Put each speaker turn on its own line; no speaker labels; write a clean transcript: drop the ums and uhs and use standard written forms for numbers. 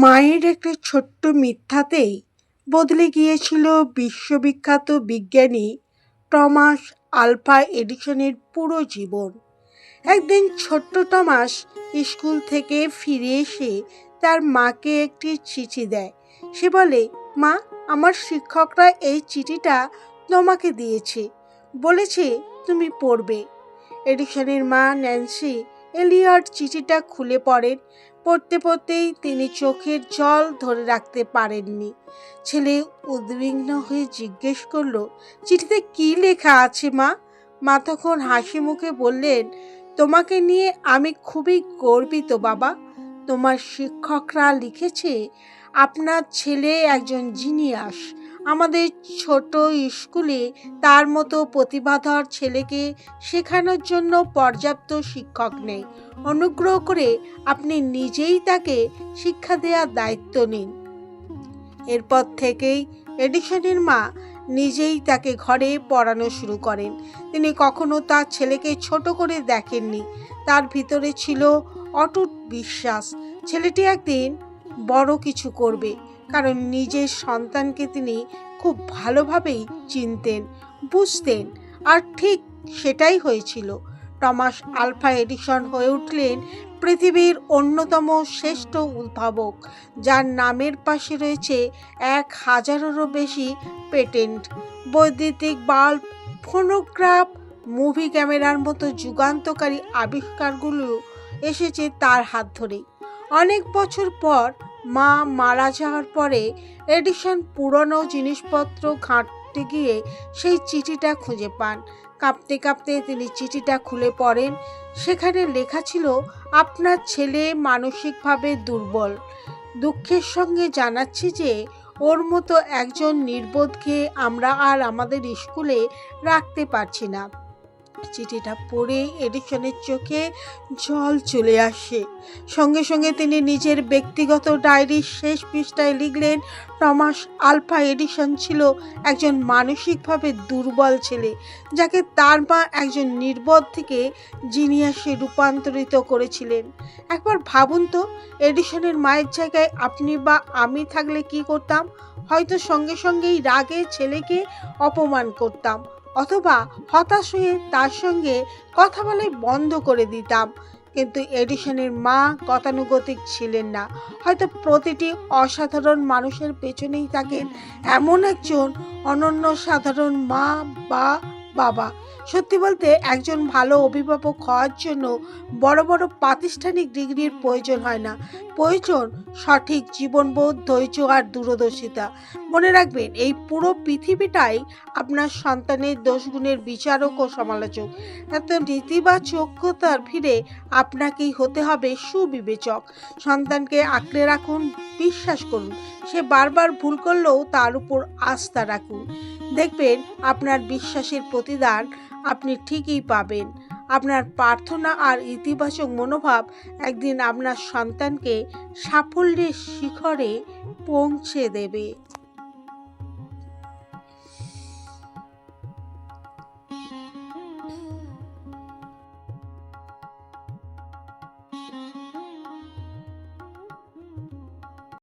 মায়ের একটা ছোট্ট মিথ্যাতেই বদলে গিয়েছিল বিশ্ববিখ্যাত বিজ্ঞানী টমাস আলভা এডিসনের পুরো জীবন। একদিন ছোট্ট টমাস স্কুল থেকে ফিরে এসে তার মাকে একটি চিঠি দেয়। সে বলে, মা, আমার শিক্ষকরা এই চিঠিটা তোমাকে দিয়েছে, বলেছে তুমি পড়বে। এডিসনের মা ন্যান্সি এলিয়ট চিঠিটা খুলে পড়েন। পড়তে পড়তেই তিনি চোখের জল ধরে রাখতে পারেননি। ছেলে উদ্বিগ্ন হয়ে জিজ্ঞেস করলো, চিঠিতে কি লেখা আছে মা? মা তখন হাসি মুখে বললেন, তোমাকে নিয়ে আমি খুবই গর্বিত বাবা। তোমার শিক্ষকরা লিখেছে আপনার ছেলে একজন জিনিয়াস। আমাদের ছোট স্কুলে তার মতো প্রতিভাধর ছেলেকে শেখানোর জন্য পর্যাপ্ত শিক্ষক নেই। অনুগ্রহ করে আপনি নিজেই তাকে শিক্ষা দেওয়ার দায়িত্ব নিন। এরপর থেকেই এডিসনের মা নিজেই তাকে ঘরে পড়ানো শুরু করেন। তিনি কখনো তার ছেলেকে ছোট করে দেখেননি। তার ভিতরে ছিল অটুট বিশ্বাস, ছেলেটি একদিন বড় কিছু করবে। কারণ নিজের সন্তানকে তিনি খুব ভালোভাবেই চিনতেন, বুঝতেন। আর ঠিক সেটাই হয়েছিল। টমাস আলভা এডিসন হয়ে উঠলেন পৃথিবীর অন্যতম শ্রেষ্ঠ উদ্ভাবক, যার নামের পাশে রয়েছে 1000-এরও বেশি পেটেন্ট। বৈদ্যুতিক বাল্ব, ফোনোগ্রাফ, মুভি ক্যামেরার মতো যুগান্তকারী আবিষ্কারগুলো এসেছে তার হাত ধরেই। অনেক বছর পর মা মারা যাওয়ার পরে এডিসন পুরনো জিনিসপত্র ঘাঁটতে গিয়ে সেই চিঠিটা খুঁজে পান। কাঁপতে কাঁপতে তিনি চিঠিটা খুলে পড়েন। সেখানে লেখা ছিল, আপনার ছেলে মানসিকভাবে দুর্বল। দুঃখের সঙ্গে জানাচ্ছি যে ওর মতো একজন নির্বোধকে আমরা আর আমাদের স্কুলে রাখতে পারছি না। চিঠিটা পড়ে এডিসনের চোখে জল চলে আসে। সঙ্গে সঙ্গে তিনি নিজের ব্যক্তিগত ডায়েরির শেষ পৃষ্ঠায় লিখলেন, টমাস আলভা এডিসন ছিল একজন মানসিকভাবে দুর্বল ছেলে, যাকে তার মা একজন নির্বোধ থেকে জিনিয়াসে রূপান্তরিত করেছিলেন। একবার ভাবুন তো, এডিসনের মায়ের জায়গায় আপনি বা আমি থাকলে কি করতাম? হয়তো সঙ্গে সঙ্গেই রাগে ছেলেকে অপমান করতাম, অথবা হতাশ হয়ে তার সঙ্গে কথা বলাই বন্ধ করে দিতাম। কিন্তু এডিসনের মা গতানুগতিক ছিলেন না। হয়তো প্রতিটি অসাধারণ মানুষের পেছনেই থাকেন এমন একজন অনন্য সাধারণ মা বা বাবা। সত্যি বলতে, একজন ভালো অভিভাবক হওয়ার জন্য বড় বড় প্রাতিষ্ঠানিক ডিগ্রির প্রয়োজন হয় না। প্রয়োজন সঠিক জীবনবোধ, ধৈর্য আর দূরদর্শিতা। মনে রাখবেন, এই পুরো পৃথিবীটাই আপনার সন্তানের দোষগুণের বিচারক ও সমালোচক। এত নেতিবাচকতার ভিড়ে আপনাকেই হতে হবে সুবিবেচক। সন্তানকে আঁকড়ে রাখুন, বিশ্বাস করুন। সে বারবার ভুল করলেও তার উপর আস্থা রাখুন। দেখবেন আপনার বিশ্বাসের প্রতিদান আপনি ঠিকই পাবেন। আপনার প্রার্থনা আর ইতিবাচক মনোভাব একদিন আপনার সন্তানকে সাফল্যের শিখরে পৌঁছে দেবে।